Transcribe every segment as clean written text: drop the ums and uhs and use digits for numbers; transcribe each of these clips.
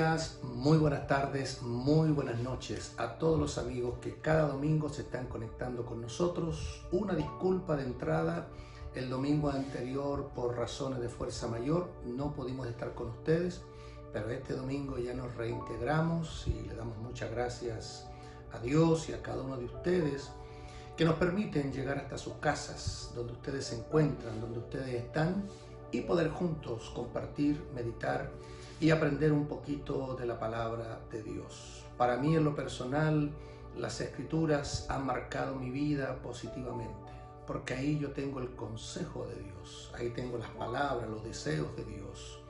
días, muy buenas tardes, muy buenas noches a todos los amigos que cada domingo se están conectando con nosotros. Una disculpa de entrada, el domingo anterior por razones de fuerza mayor no pudimos estar con ustedes, pero este domingo ya nos reintegramos y le damos muchas gracias a Dios y a cada uno de ustedes que nos permiten llegar hasta sus casas, donde ustedes se encuentran, donde ustedes están, y poder juntos compartir, meditar y aprender un poquito de la palabra de Dios. Para mí, en lo personal, las Escrituras han marcado mi vida positivamente, porque ahí yo tengo el consejo de Dios, ahí tengo las palabras, los deseos de Dios,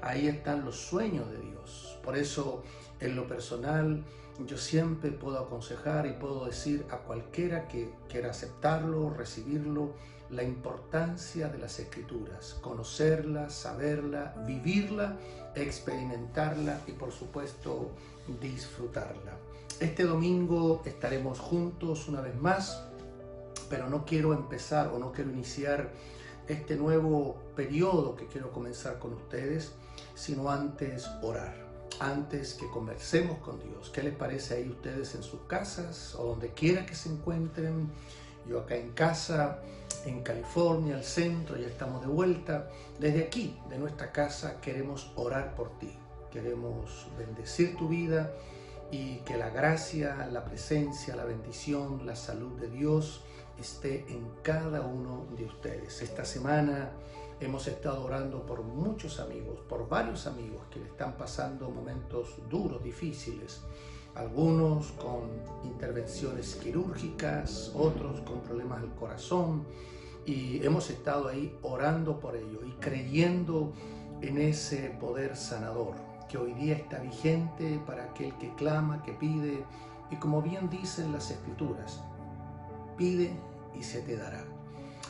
ahí están los sueños de Dios. Por eso, en lo personal, yo siempre puedo aconsejar y puedo decir a cualquiera que quiera aceptarlo, recibirlo, la importancia de las Escrituras, conocerla, saberla, vivirla, experimentarla y por supuesto disfrutarla. Este domingo estaremos juntos una vez más, pero no quiero empezar o no quiero iniciar este nuevo periodo que quiero comenzar con ustedes, sino antes orar. Antes que conversemos con Dios. ¿Qué les parece ahí ustedes en sus casas o donde quiera que se encuentren? Yo acá en casa, en California, al centro, ya estamos de vuelta. Desde aquí, de nuestra casa, queremos orar por ti. Queremos bendecir tu vida y que la gracia, la presencia, la bendición, la salud de Dios esté en cada uno de ustedes. Esta semana hemos estado orando por muchos amigos, por varios amigos que le están pasando momentos duros, difíciles. Algunos con intervenciones quirúrgicas, otros con problemas del corazón. Y hemos estado ahí orando por ellos y creyendo en ese poder sanador que hoy día está vigente para aquel que clama, que pide. Y como bien dicen las Escrituras, pide y se te dará.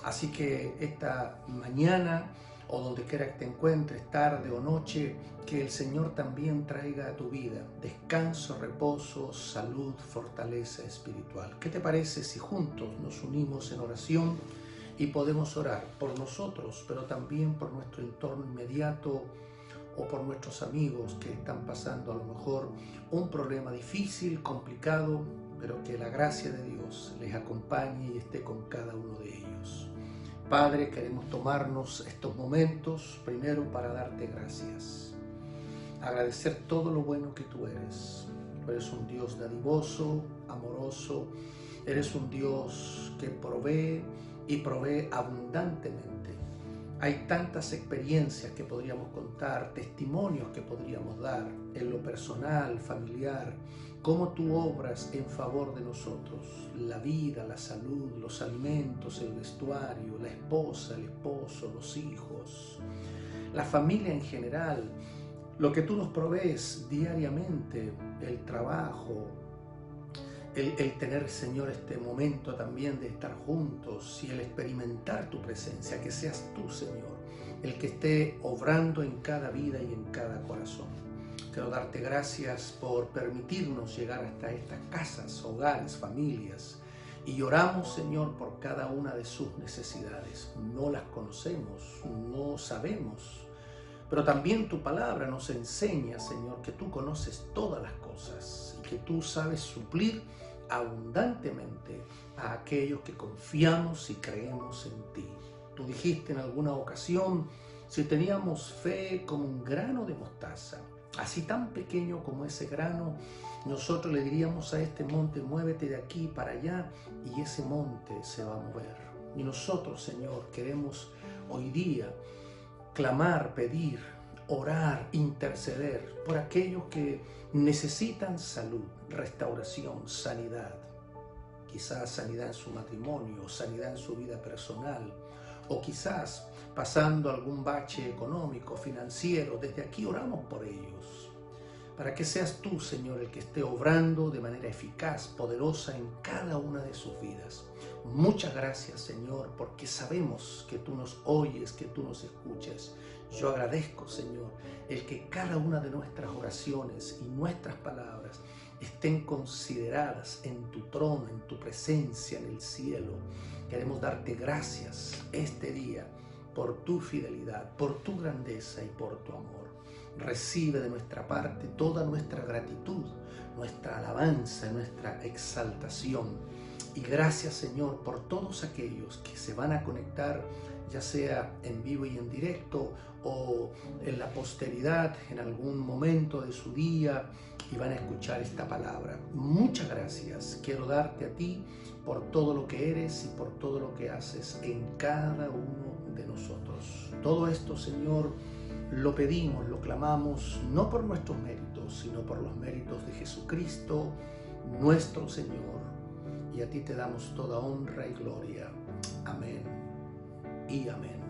Así que esta mañana o donde quiera que te encuentres, tarde o noche, que el Señor también traiga a tu vida descanso, reposo, salud, fortaleza espiritual. ¿Qué te parece si juntos nos unimos en oración y podemos orar por nosotros, pero también por nuestro entorno inmediato o por nuestros amigos que están pasando a lo mejor un problema difícil, complicado, pero que la gracia de Dios les acompañe y esté con cada uno de ellos? Padre, queremos tomarnos estos momentos primero para darte gracias, agradecer todo lo bueno que tú eres. Tú eres un Dios dadivoso, amoroso, eres un Dios que provee y provee abundantemente. Hay tantas experiencias que podríamos contar, testimonios que podríamos dar en lo personal, familiar, cómo tú obras en favor de nosotros, la vida, la salud, los alimentos, el vestuario, la esposa, el esposo, los hijos, la familia en general, lo que tú nos provees diariamente, el trabajo, el tener, Señor, este momento también de estar juntos y el experimentar tu presencia, que seas tú, Señor, el que esté obrando en cada vida y en cada corazón. Quiero darte gracias por permitirnos llegar hasta estas casas, hogares, familias, y oramos, Señor, por cada una de sus necesidades. No las conocemos, no sabemos, pero también tu palabra nos enseña, Señor, que tú conoces todas las cosas y que tú sabes suplir abundantemente a aquellos que confiamos y creemos en ti. Tú dijiste en alguna ocasión, si teníamos fe como un grano de mostaza, así tan pequeño como ese grano, nosotros le diríamos a este monte, muévete de aquí para allá, y ese monte se va a mover. Y nosotros, Señor, queremos hoy día clamar, pedir, orar, interceder por aquellos que necesitan salud, restauración, sanidad. Quizás sanidad en su matrimonio, sanidad en su vida personal, o quizás pasando algún bache económico, financiero. Desde aquí oramos por ellos, para que seas tú, Señor, el que esté obrando de manera eficaz, poderosa en cada una de sus vidas. Muchas gracias, Señor, porque sabemos que tú nos oyes, que tú nos escuchas. Yo agradezco, Señor, el que cada una de nuestras oraciones y nuestras palabras estén consideradas en tu trono, en tu presencia en el cielo. Queremos darte gracias este día por tu fidelidad, por tu grandeza y por tu amor. recibe de nuestra parte toda nuestra gratitud, nuestra alabanza, nuestra exaltación. Y gracias, Señor, por todos aquellos que se van a conectar, ya sea en vivo y en directo o en la posteridad, en algún momento de su día, y van a escuchar esta palabra. Muchas gracias. Quiero darte a ti por todo lo que eres y por todo lo que haces en cada uno de nosotros. Todo esto, Señor, lo pedimos, lo clamamos, no por nuestros méritos, sino por los méritos de Jesucristo, nuestro Señor. Y a ti te damos toda honra y gloria. Amén y amén.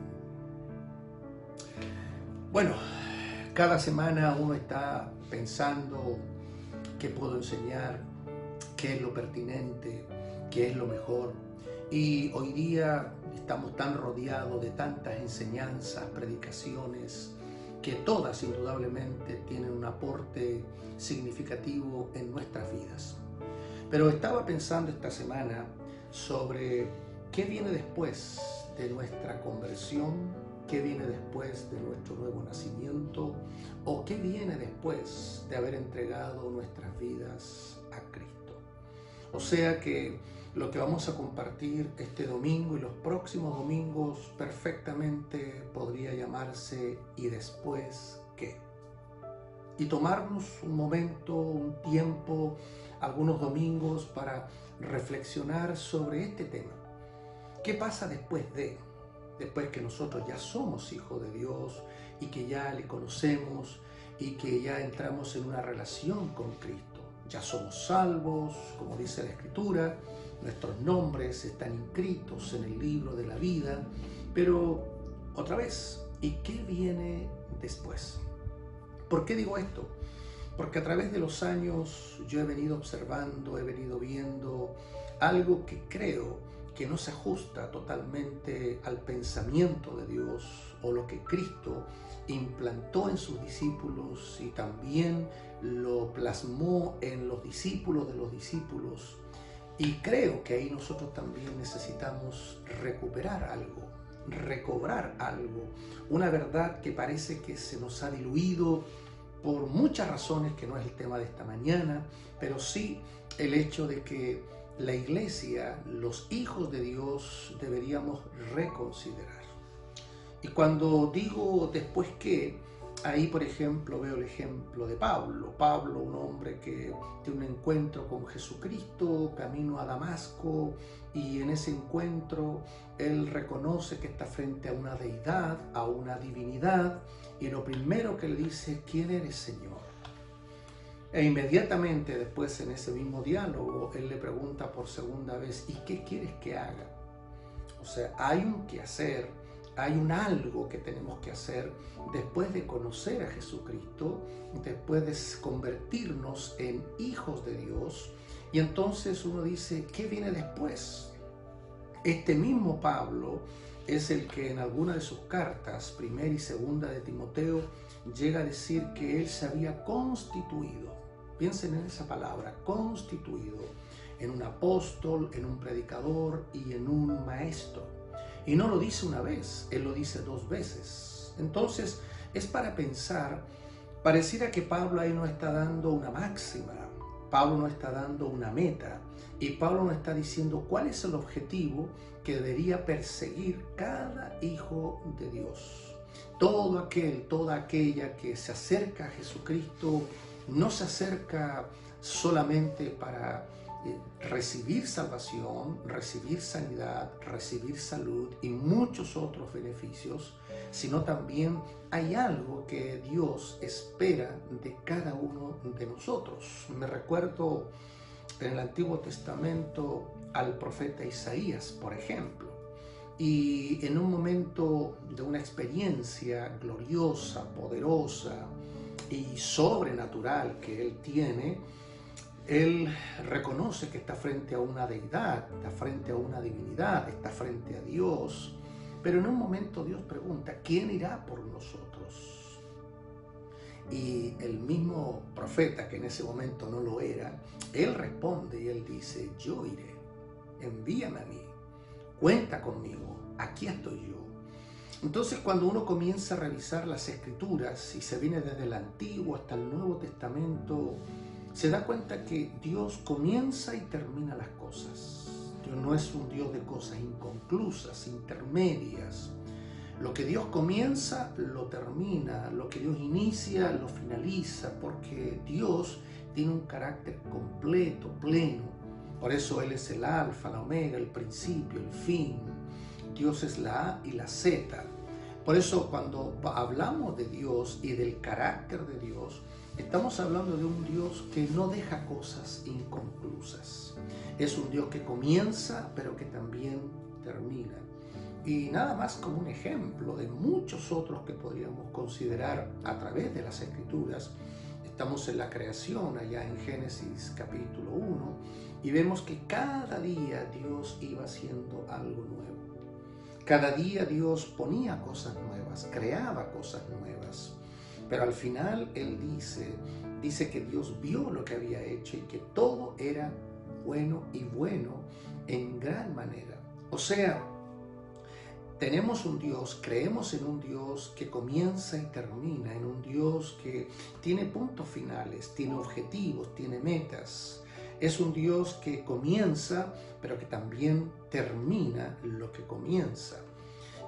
Bueno, cada semana uno está pensando qué puedo enseñar, qué es lo pertinente, qué es lo mejor. Y hoy día estamos tan rodeados de tantas enseñanzas, predicaciones, que todas indudablemente tienen un aporte significativo en nuestras vidas. Pero estaba pensando esta semana sobre qué viene después de nuestra conversión, qué viene después de nuestro nuevo nacimiento o qué viene después de haber entregado nuestras vidas a Cristo. O sea que lo que vamos a compartir este domingo y los próximos domingos perfectamente podría llamarse ¿y después qué? Y tomarnos un momento, un tiempo, algunos domingos para reflexionar sobre este tema. ¿Qué pasa después que nosotros ya somos hijos de Dios y que ya le conocemos y que ya entramos en una relación con Cristo? Ya somos salvos, como dice la Escritura, nuestros nombres están inscritos en el libro de la vida, pero otra vez, ¿y qué viene después? ¿Por qué digo esto? Porque a través de los años yo he venido observando, he venido viendo algo que creo que no se ajusta totalmente al pensamiento de Dios o lo que Cristo implantó en sus discípulos y también lo plasmó en los discípulos de los discípulos. Y creo que ahí nosotros también necesitamos recuperar algo, recobrar algo, una verdad que parece que se nos ha diluido por muchas razones que no es el tema de esta mañana, pero sí el hecho de que la iglesia, los hijos de Dios, deberíamos reconsiderar. Y cuando digo después que, ahí por ejemplo veo el ejemplo de Pablo. Pablo, un hombre que tiene un encuentro con Jesucristo, camino a Damasco, y en ese encuentro él reconoce que está frente a una deidad, a una divinidad, y lo primero que le dice: ¿quién eres, Señor? E inmediatamente después, en ese mismo diálogo, él le pregunta por segunda vez: ¿y qué quieres que haga? O sea, hay un que hacer, hay un algo que tenemos que hacer después de conocer a Jesucristo, después de convertirnos en hijos de Dios. Y entonces uno dice: ¿qué viene después? Este mismo Pablo es el que en alguna de sus cartas, primera y segunda de Timoteo, llega a decir que él se había constituido. Piensen en esa palabra, constituido, en un apóstol, en un predicador y en un maestro. Y no lo dice una vez, él lo dice 2 veces. Entonces, es para pensar, pareciera que Pablo ahí no está dando una máxima, Pablo no está dando una meta, y Pablo no está diciendo cuál es el objetivo que debería perseguir cada hijo de Dios. Todo aquel, toda aquella que se acerca a Jesucristo no se acerca solamente para recibir salvación, recibir sanidad, recibir salud y muchos otros beneficios, sino también hay algo que Dios espera de cada uno de nosotros. Me recuerdo en el Antiguo Testamento al profeta Isaías, por ejemplo, y en un momento de una experiencia gloriosa, poderosa y sobrenatural que él tiene, él reconoce que está frente a una deidad, está frente a una divinidad, está frente a Dios, pero en un momento Dios pregunta: ¿quién irá por nosotros? Y el mismo profeta, que en ese momento no lo era, él responde y él dice: yo iré, envíame a mí, cuenta conmigo, aquí estoy yo. Entonces, cuando uno comienza a revisar las Escrituras y se viene desde el Antiguo hasta el Nuevo Testamento, se da cuenta que Dios comienza y termina las cosas. Dios no es un Dios de cosas inconclusas, intermedias. Lo que Dios comienza, lo termina. Lo que Dios inicia, lo finaliza, porque Dios tiene un carácter completo, pleno. Por eso Él es el alfa, la omega, el principio, el fin. Dios es la A y la Z. Por eso cuando hablamos de Dios y del carácter de Dios, estamos hablando de un Dios que no deja cosas inconclusas. Es un Dios que comienza, pero que también termina. Y nada más como un ejemplo de muchos otros que podríamos considerar a través de las Escrituras. Estamos en la creación, allá en Génesis capítulo 1, y vemos que cada día Dios iba haciendo algo nuevo. Cada día Dios ponía cosas nuevas, creaba cosas nuevas. Pero al final Él dice que Dios vio lo que había hecho y que todo era bueno y bueno en gran manera. O sea, tenemos un Dios, creemos en un Dios que comienza y termina, en un Dios que tiene puntos finales, tiene objetivos, tiene metas. Es un Dios que comienza, pero que también termina lo que comienza.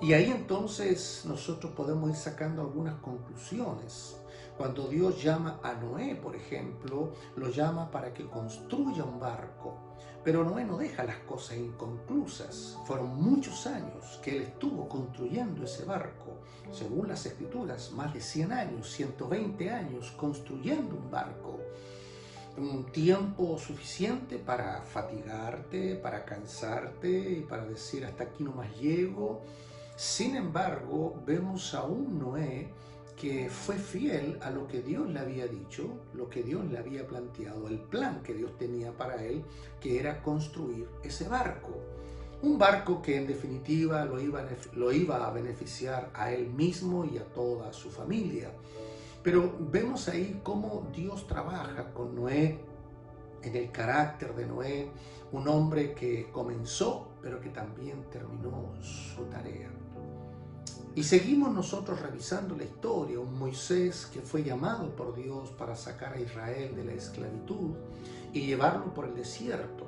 Y ahí entonces nosotros podemos ir sacando algunas conclusiones. Cuando Dios llama a Noé, por ejemplo, lo llama para que construya un barco. Pero Noé no deja las cosas inconclusas. Fueron muchos años que él estuvo construyendo ese barco. Según las Escrituras, más de 100 años, 120 años construyendo un barco. Un tiempo suficiente para fatigarte, para cansarte y para decir hasta aquí no más llego. Sin embargo, vemos a un Noé que fue fiel a lo que Dios le había dicho, lo que Dios le había planteado, el plan que Dios tenía para él, que era construir ese barco. Un barco que en definitiva lo iba a beneficiar a él mismo y a toda su familia. Pero vemos ahí cómo Dios trabaja con Noé, en el carácter de Noé, un hombre que comenzó, pero que también terminó su tarea. Y seguimos nosotros revisando la historia, un Moisés que fue llamado por Dios para sacar a Israel de la esclavitud y llevarlo por el desierto.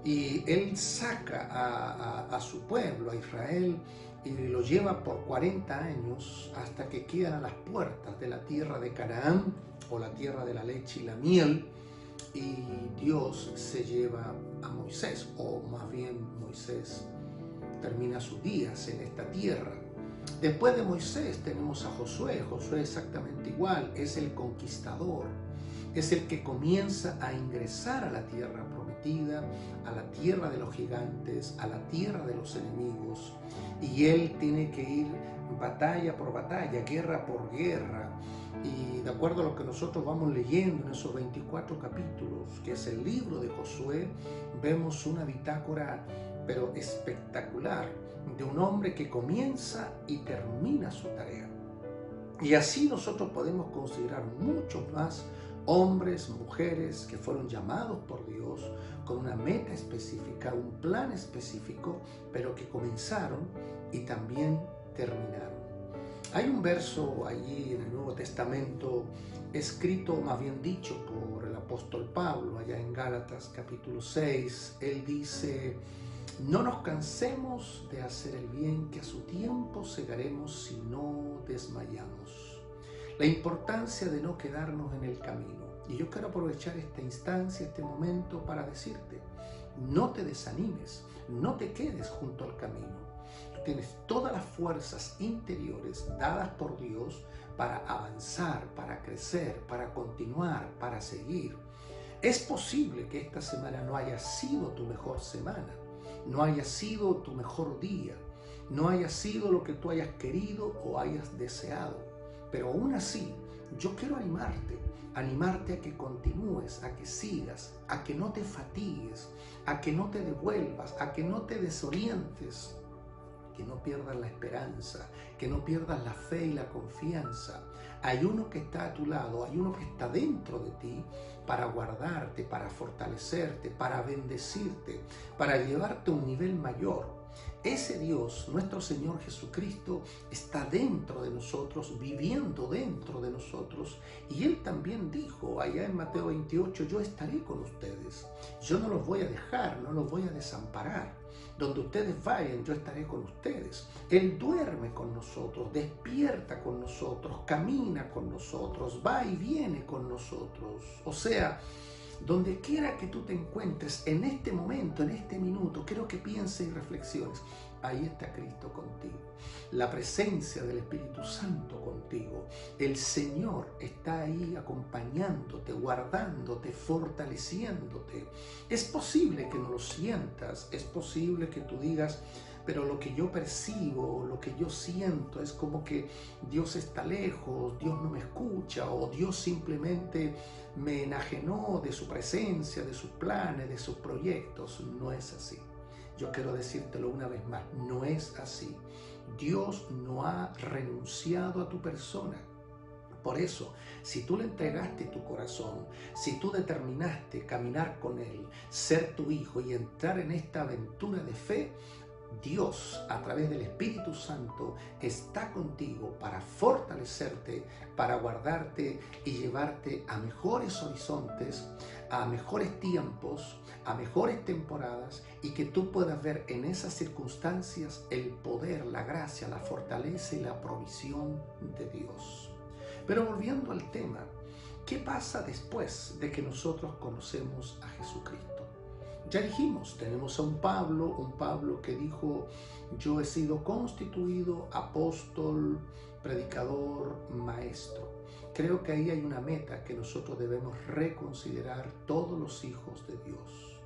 Y él saca a su pueblo, a Israel, y lo lleva por 40 años hasta que quedan a las puertas de la tierra de Canaán, o la tierra de la leche y la miel, y Dios se lleva a Moisés, o más bien Moisés termina sus días en esta tierra. Después de Moisés tenemos a Josué. Josué exactamente igual, es el conquistador, es el que comienza a ingresar a la tierra prometida, a la tierra de los gigantes, a la tierra de los enemigos, y él tiene que ir batalla por batalla, guerra por guerra. Y de acuerdo a lo que nosotros vamos leyendo en esos 24 capítulos, que es el libro de Josué, vemos una bitácora pero espectacular de un hombre que comienza y termina su tarea. Y así nosotros podemos considerar muchos más hombres, mujeres que fueron llamados por Dios con una meta específica, un plan específico, pero que comenzaron y también terminaron. Hay un verso allí en el Nuevo Testamento escrito, más bien dicho, por el apóstol Pablo, allá en Gálatas capítulo 6. Él dice: no nos cansemos de hacer el bien, que a su tiempo segaremos si no desmayamos. La importancia de no quedarnos en el camino. Y yo quiero aprovechar esta instancia, este momento, para decirte: no te desanimes, no te quedes junto al camino. Tú tienes todas las fuerzas interiores dadas por Dios para avanzar, para crecer, para continuar, para seguir. Es posible que esta semana no haya sido tu mejor semana, no haya sido tu mejor día, no haya sido lo que tú hayas querido o hayas deseado, pero aún así yo quiero animarte a que continúes, a que sigas, a que no te fatigues, a que no te devuelvas, a que no te desorientes, que no pierdas la esperanza, que no pierdas la fe y la confianza. Hay uno que está a tu lado, hay uno que está dentro de ti para guardarte, para fortalecerte, para bendecirte, para llevarte a un nivel mayor. Ese Dios, nuestro Señor Jesucristo, está dentro de nosotros, viviendo dentro de nosotros. Y Él también dijo allá en Mateo 28, yo estaré con ustedes. Yo no los voy a dejar, no los voy a desamparar. Donde ustedes vayan, yo estaré con ustedes. Él duerme con nosotros, despierta con nosotros, camina con nosotros, va y viene con nosotros. O sea, donde quiera que tú te encuentres en este momento, en este minuto, quiero que pienses y reflexiones. Ahí está Cristo contigo. La presencia del Espíritu Santo contigo. El Señor está ahí acompañándote, guardándote, fortaleciéndote. Es posible que no lo sientas, es posible que tú digas, pero lo que yo percibo, lo que yo siento es como que Dios está lejos, Dios no me escucha, o Dios simplemente me enajenó de su presencia, de sus planes, de sus proyectos. No es así. Yo quiero decírtelo una vez más, no es así. Dios no ha renunciado a tu persona. Por eso, si tú le entregaste tu corazón, si tú determinaste caminar con Él, ser tu hijo y entrar en esta aventura de fe, Dios, a través del Espíritu Santo, está contigo para fortalecerte, para guardarte y llevarte a mejores horizontes, a mejores tiempos, a mejores temporadas, y que tú puedas ver en esas circunstancias el poder, la gracia, la fortaleza y la provisión de Dios. Pero volviendo al tema, ¿qué pasa después de que nosotros conocemos a Jesucristo? Ya dijimos, tenemos a un Pablo que dijo, yo he sido constituido apóstol, predicador, maestro. Creo que ahí hay una meta que nosotros debemos reconsiderar todos los hijos de Dios,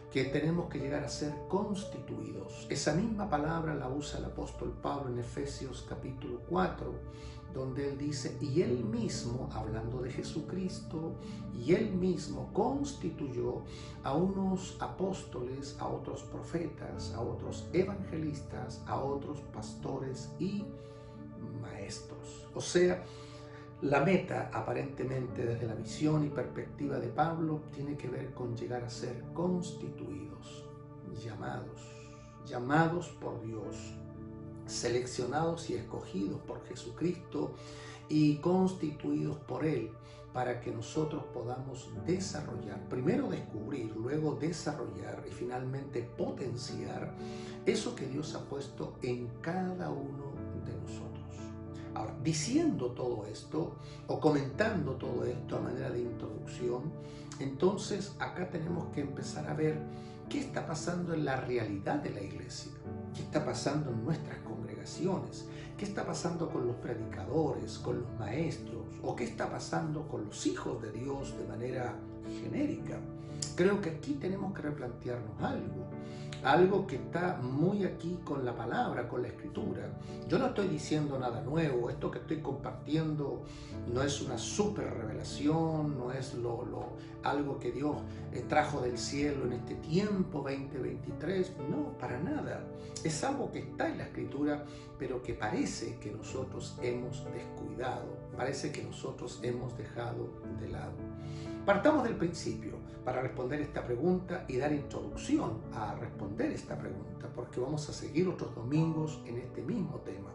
que tenemos que llegar a ser constituidos. Esa misma palabra la usa el apóstol Pablo en Efesios capítulo 4, donde él dice, y él mismo, hablando de Jesucristo, y él mismo constituyó a unos apóstoles, a otros profetas, a otros evangelistas, a otros pastores y maestros. O sea, la meta, aparentemente desde la visión y perspectiva de Pablo, tiene que ver con llegar a ser constituidos, llamados por Dios, seleccionados y escogidos por Jesucristo y constituidos por Él para que nosotros podamos desarrollar, primero descubrir, luego desarrollar y finalmente potenciar eso que Dios ha puesto en cada uno de nosotros. Ahora, diciendo todo esto o comentando todo esto a manera de introducción, entonces acá tenemos que empezar a ver qué está pasando en la realidad de la iglesia, qué está pasando en nuestras congregaciones, qué está pasando con los predicadores, con los maestros, o qué está pasando con los hijos de Dios de manera genérica. Creo que aquí tenemos que replantearnos algo que está muy aquí con la palabra, con la escritura. Yo no estoy diciendo nada nuevo, esto que estoy compartiendo no es una super revelación, no es algo que Dios trajo del cielo en este tiempo 2023, no, para nada. Es algo que está en la escritura, pero que parece que nosotros hemos descuidado, parece que nosotros hemos dejado de lado. Partamos del principio para responder esta pregunta y dar introducción a responder esta pregunta, porque vamos a seguir otros domingos en este mismo tema.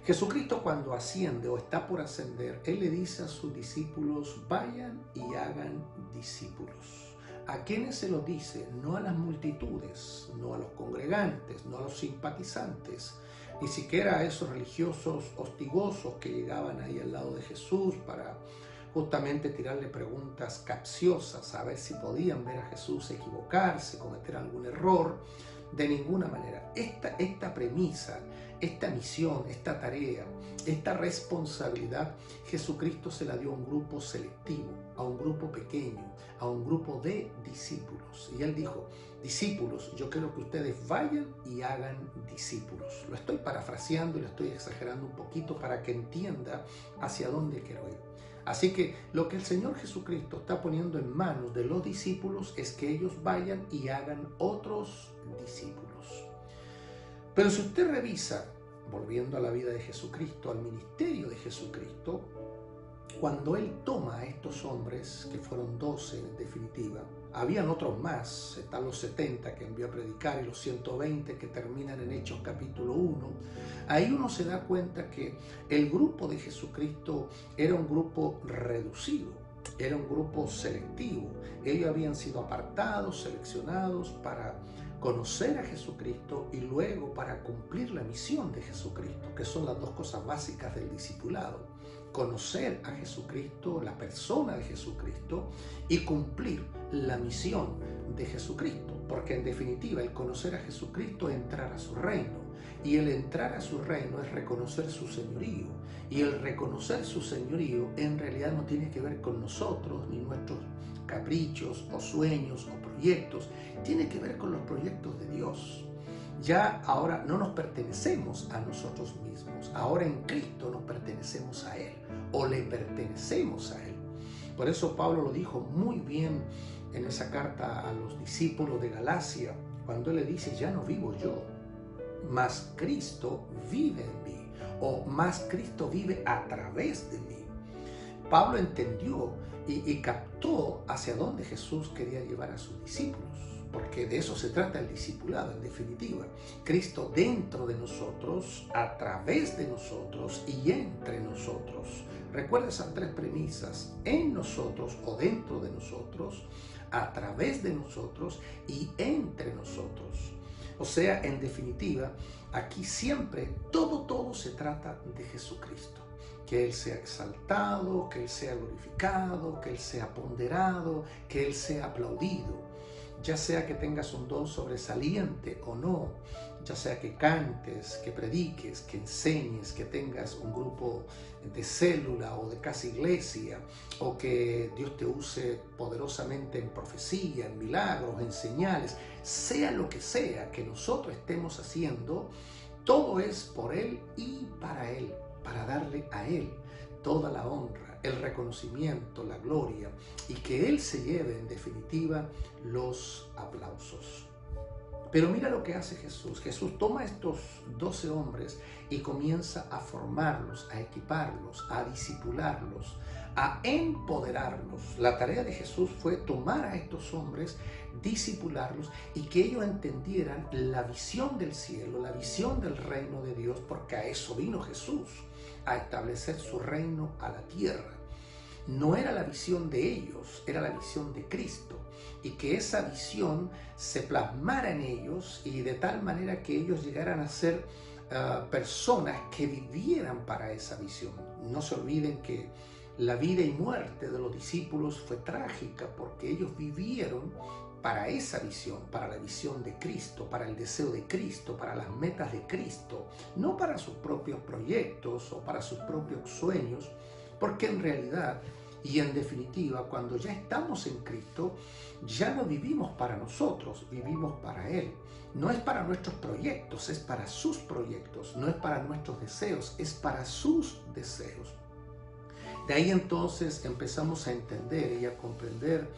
Jesucristo, cuando asciende o está por ascender, Él le dice a sus discípulos, vayan y hagan discípulos. ¿A quiénes se lo dice? No a las multitudes, no a los congregantes, no a los simpatizantes, ni siquiera a esos religiosos hostigosos que llegaban ahí al lado de Jesús para justamente tirarle preguntas capciosas a ver si podían ver a Jesús equivocarse, cometer algún error. De ninguna manera. Esta premisa, esta misión, esta tarea, esta responsabilidad, Jesucristo se la dio a un grupo selectivo, a un grupo pequeño, a un grupo de discípulos. Y Él dijo, discípulos, yo quiero que ustedes vayan y hagan discípulos. Lo estoy parafraseando y lo estoy exagerando un poquito para que entienda hacia dónde quiero ir. Así que lo que el Señor Jesucristo está poniendo en manos de los discípulos es que ellos vayan y hagan otros discípulos. Pero si usted revisa, volviendo a la vida de Jesucristo, al ministerio de Jesucristo, cuando él toma a estos hombres, que fueron 12 en definitiva, habían otros más, están los 70 que envió a predicar y los 120 que terminan en Hechos capítulo 1, ahí uno se da cuenta que el grupo de Jesucristo era un grupo reducido, era un grupo selectivo. Ellos habían sido apartados, seleccionados para conocer a Jesucristo y luego para cumplir la misión de Jesucristo, que son las dos cosas básicas del discipulado: conocer a Jesucristo, la persona de Jesucristo, y cumplir la misión de Jesucristo, porque en definitiva el conocer a Jesucristo es entrar a su reino, y el entrar a su reino es reconocer su señorío, y el reconocer su señorío en realidad no tiene que ver con nosotros ni nuestros caprichos o sueños o proyectos, tiene que ver con los proyectos de Dios. Ya ahora no nos pertenecemos a nosotros mismos, ahora en Cristo nos pertenecemos a Él, o le pertenecemos a Él. Por eso Pablo lo dijo muy bien en esa carta a los discípulos de Galacia, cuando él le dice: ya no vivo yo, mas Cristo vive en mí, o más Cristo vive a través de mí. Pablo entendió y captó hacia dónde Jesús quería llevar a sus discípulos, porque de eso se trata el discipulado en definitiva. Cristo dentro de nosotros, a través de nosotros y entre nosotros. Recuerda esas tres premisas: en nosotros o dentro de nosotros, a través de nosotros y entre nosotros. O sea, en definitiva, aquí siempre todo se trata de Jesucristo. Que Él sea exaltado, que Él sea glorificado, que Él sea ponderado, que Él sea aplaudido. Ya sea que tengas un don sobresaliente o no, ya sea que cantes, que prediques, que enseñes, que tengas un grupo de célula o de casa iglesia, o que Dios te use poderosamente en profecía, en milagros, en señales, sea lo que sea que nosotros estemos haciendo, todo es por Él y para Él, para darle a Él toda la honra, el reconocimiento, la gloria, y que Él se lleve en definitiva los aplausos. Pero mira lo que hace Jesús. Jesús toma a estos 12 hombres y comienza a formarlos, a equiparlos, a discipularlos, a empoderarlos. La tarea de Jesús fue tomar a estos hombres, discipularlos y que ellos entendieran la visión del cielo, la visión del reino de Dios, porque a eso vino Jesús, a establecer su reino a la tierra. No era la visión de ellos, era la visión de Cristo, y que esa visión se plasmara en ellos y de tal manera que ellos llegaran a ser personas que vivieran para esa visión. No se olviden que la vida y muerte de los discípulos fue trágica porque ellos vivieron para esa visión, para la visión de Cristo, para el deseo de Cristo, para las metas de Cristo, no para sus propios proyectos o para sus propios sueños, porque en realidad y en definitiva, cuando ya estamos en Cristo, ya no vivimos para nosotros, vivimos para Él. No es para nuestros proyectos, es para sus proyectos. No es para nuestros deseos, es para sus deseos. De ahí entonces empezamos a entender y a comprender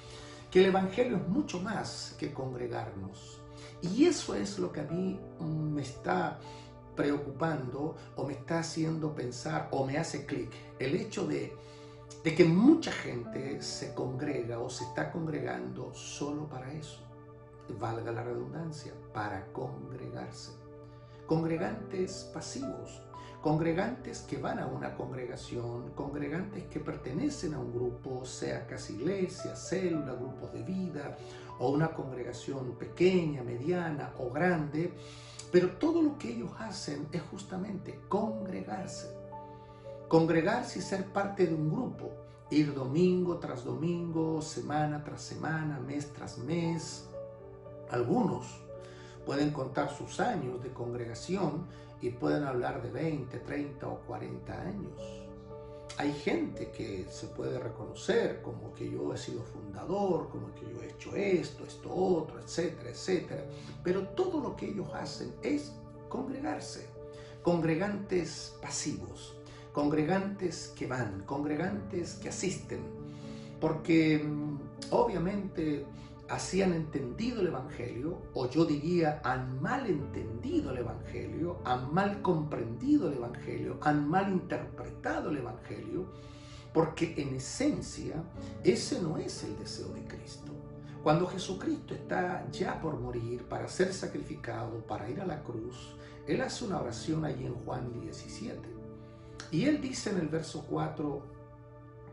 que el Evangelio es mucho más que congregarnos. Y eso es lo que a mí me está preocupando o me está haciendo pensar o me hace clic. El hecho de que mucha gente se congrega o se está congregando solo para eso. Valga la redundancia, para congregarse. Congregantes pasivos, congregantes que van a una congregación, congregantes que pertenecen a un grupo, sea casa iglesia, célula, grupos de vida, o una congregación pequeña, mediana o grande, pero todo lo que ellos hacen es justamente congregarse. Congregarse y ser parte de un grupo, ir domingo tras domingo, semana tras semana, mes tras mes. Algunos pueden contar sus años de congregación y pueden hablar de 20, 30 o 40 años. Hay gente que se puede reconocer como que yo he sido fundador, como que yo he hecho esto, esto otro, etcétera, etcétera. Pero todo lo que ellos hacen es congregarse. Congregantes pasivos, congregantes que van, congregantes que asisten, porque obviamente así han entendido el Evangelio, o yo diría han mal entendido el Evangelio, han mal comprendido el Evangelio, han mal interpretado el Evangelio, porque en esencia ese no es el deseo de Cristo. Cuando Jesucristo está ya por morir para ser sacrificado, para ir a la cruz, Él hace una oración allí en Juan 17. Y Él dice en el verso 4,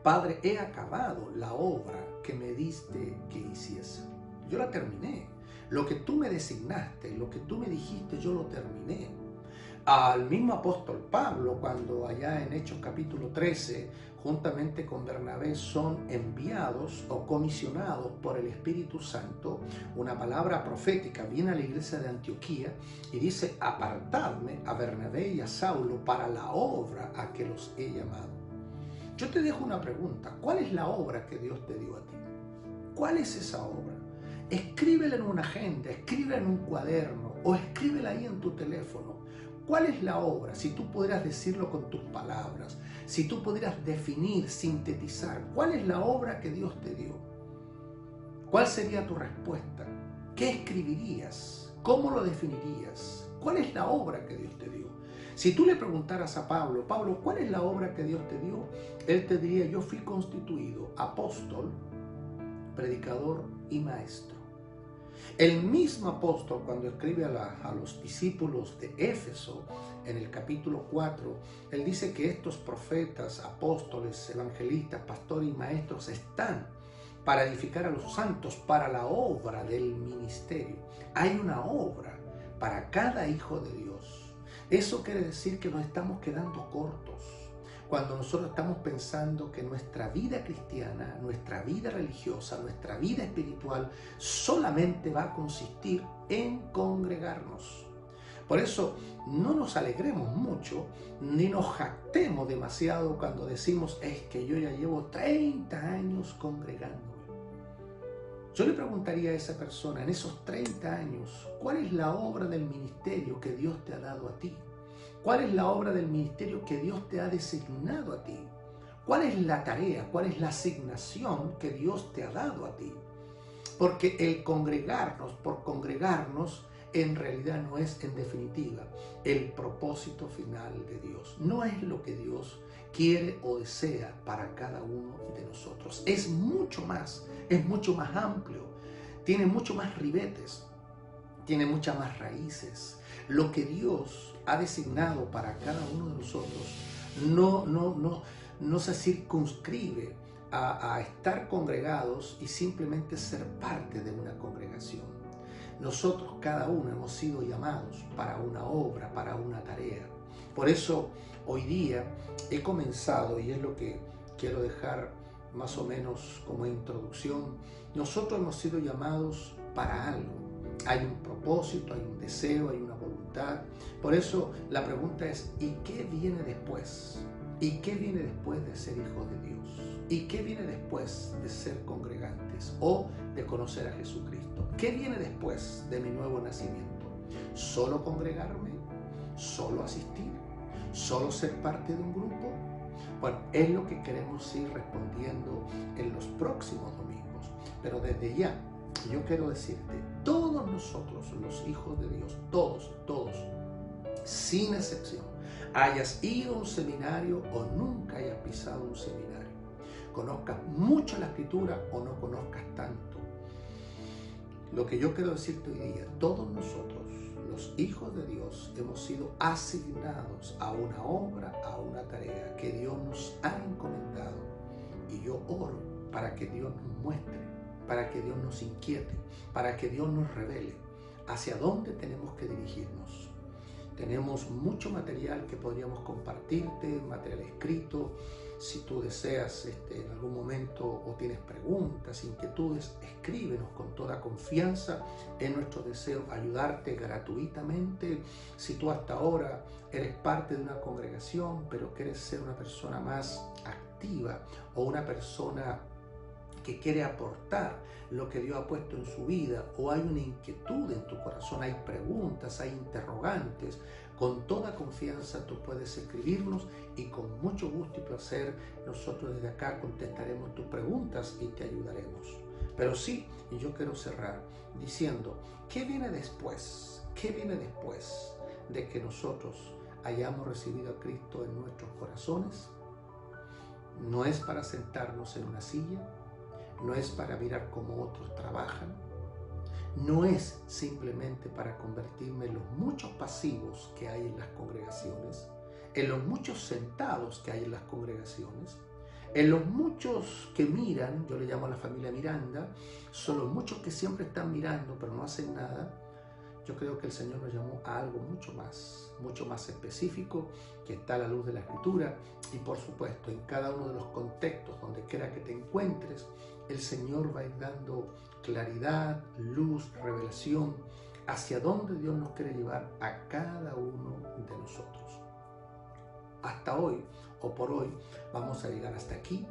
Padre, he acabado la obra que me diste que hiciese. Yo la terminé. Lo que tú me designaste, lo que tú me dijiste, yo lo terminé. Al mismo apóstol Pablo, cuando allá en Hechos capítulo 13, juntamente con Bernabé, son enviados o comisionados por el Espíritu Santo, una palabra profética viene a la iglesia de Antioquía y dice, apartadme a Bernabé y a Saulo para la obra a que los he llamado. Yo te dejo una pregunta, ¿cuál es la obra que Dios te dio a ti? ¿Cuál es esa obra? Escríbela en una agenda, escríbela en un cuaderno o escríbela ahí en tu teléfono. ¿Cuál es la obra? Si tú pudieras decirlo con tus palabras, si tú pudieras definir, sintetizar, ¿cuál es la obra que Dios te dio? ¿Cuál sería tu respuesta? ¿Qué escribirías? ¿Cómo lo definirías? ¿Cuál es la obra que Dios te dio? Si tú le preguntaras a Pablo, Pablo, ¿cuál es la obra que Dios te dio? Él te diría, yo fui constituido apóstol, predicador y maestro. El mismo apóstol, cuando escribe a los discípulos de Éfeso, en el capítulo 4, él dice que estos profetas, apóstoles, evangelistas, pastores y maestros están para edificar a los santos, para la obra del ministerio. Hay una obra para cada hijo de Dios. Eso quiere decir que nos estamos quedando cortos. Cuando nosotros estamos pensando que nuestra vida cristiana, nuestra vida religiosa, nuestra vida espiritual solamente va a consistir en congregarnos. Por eso no nos alegremos mucho ni nos jactemos demasiado cuando decimos es que yo ya llevo 30 años congregándome. Yo le preguntaría a esa persona en esos 30 años, ¿cuál es la obra del ministerio que Dios te ha dado a ti? ¿Cuál es la obra del ministerio que Dios te ha designado a ti? ¿Cuál es la tarea? ¿Cuál es la asignación que Dios te ha dado a ti? Porque el congregarnos por congregarnos en realidad no es en definitiva el propósito final de Dios. No es lo que Dios quiere o desea para cada uno de nosotros. Es mucho más amplio, tiene mucho más ribetes, tiene muchas más raíces. Lo que Dios ha designado para cada uno de nosotros no se circunscribe a estar congregados y simplemente ser parte de una congregación. Nosotros cada uno hemos sido llamados para una obra, para una tarea. Por eso hoy día he comenzado, y es lo que quiero dejar más o menos como introducción, nosotros hemos sido llamados para algo. Hay un propósito, hay un deseo, hay una voluntad. Por eso la pregunta es, ¿y qué viene después? ¿Y qué viene después de ser hijos de Dios? ¿Y qué viene después de ser congregantes o de conocer a Jesucristo? ¿Qué viene después de mi nuevo nacimiento? ¿Solo congregarme? ¿Solo asistir? ¿Solo ser parte de un grupo? Bueno, es lo que queremos ir respondiendo en los próximos domingos. Pero desde ya, yo quiero decirte, todos nosotros, los hijos de Dios, todos, sin excepción, hayas ido a un seminario o nunca hayas pisado un seminario, conozcas mucho la Escritura o no conozcas tanto, lo que yo quiero decirte hoy día, todos nosotros, los hijos de Dios, hemos sido asignados a una obra, a una tarea que Dios nos ha encomendado. Y yo oro para que Dios nos muestre, para que Dios nos inquiete, para que Dios nos revele hacia dónde tenemos que dirigirnos. Tenemos mucho material que podríamos compartirte, material escrito. Si tú deseas en algún momento o tienes preguntas, inquietudes, escríbenos con toda confianza. Es nuestro deseo ayudarte gratuitamente. Si tú hasta ahora eres parte de una congregación, pero quieres ser una persona más activa o una persona que quiere aportar lo que Dios ha puesto en su vida, o hay una inquietud en tu corazón, hay preguntas, hay interrogantes, con toda confianza tú puedes escribirnos y con mucho gusto y placer nosotros desde acá contestaremos tus preguntas y te ayudaremos. Pero sí, y yo quiero cerrar diciendo, ¿qué viene después? ¿Qué viene después de que nosotros hayamos recibido a Cristo en nuestros corazones? No es para sentarnos en una silla, no es para mirar cómo otros trabajan, no es simplemente para convertirme en los muchos pasivos que hay en las congregaciones, en los muchos sentados que hay en las congregaciones, en los muchos que miran. Yo le llamo a la familia Miranda, son los muchos que siempre están mirando pero no hacen nada. Yo creo que el Señor nos llamó a algo mucho más específico, que está a la luz de la Escritura, y por supuesto en cada uno de los contextos donde quiera que te encuentres, el Señor va a ir dando claridad, luz, revelación hacia dónde Dios nos quiere llevar a cada uno de nosotros. Hasta hoy, o por hoy, vamos a llegar hasta aquí.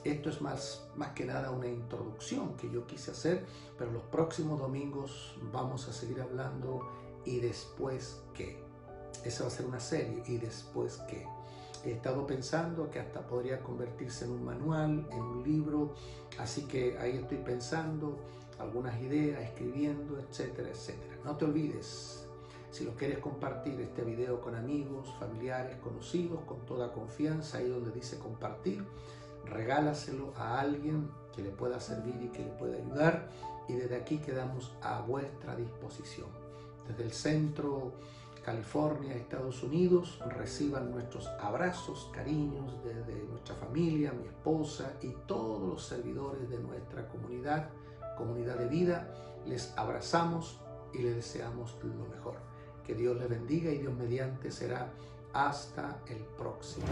Esto es más que nada una introducción que yo quise hacer, pero los próximos domingos vamos a seguir hablando ¿y después qué? Esa va a ser una serie, ¿y después qué? He estado pensando que hasta podría convertirse en un manual, en un libro, así que ahí estoy pensando algunas ideas, escribiendo, etcétera, etcétera. No te olvides, si lo quieres compartir este video con amigos, familiares, conocidos, con toda confianza, ahí donde dice compartir, regálaselo a alguien que le pueda servir y que le pueda ayudar, y desde aquí quedamos a vuestra disposición. Desde el centro California, Estados Unidos, reciban nuestros abrazos, cariños desde nuestra familia, mi esposa y todos los servidores de nuestra comunidad de vida. Les abrazamos y les deseamos lo mejor. Que Dios les bendiga, y Dios mediante será hasta el próximo.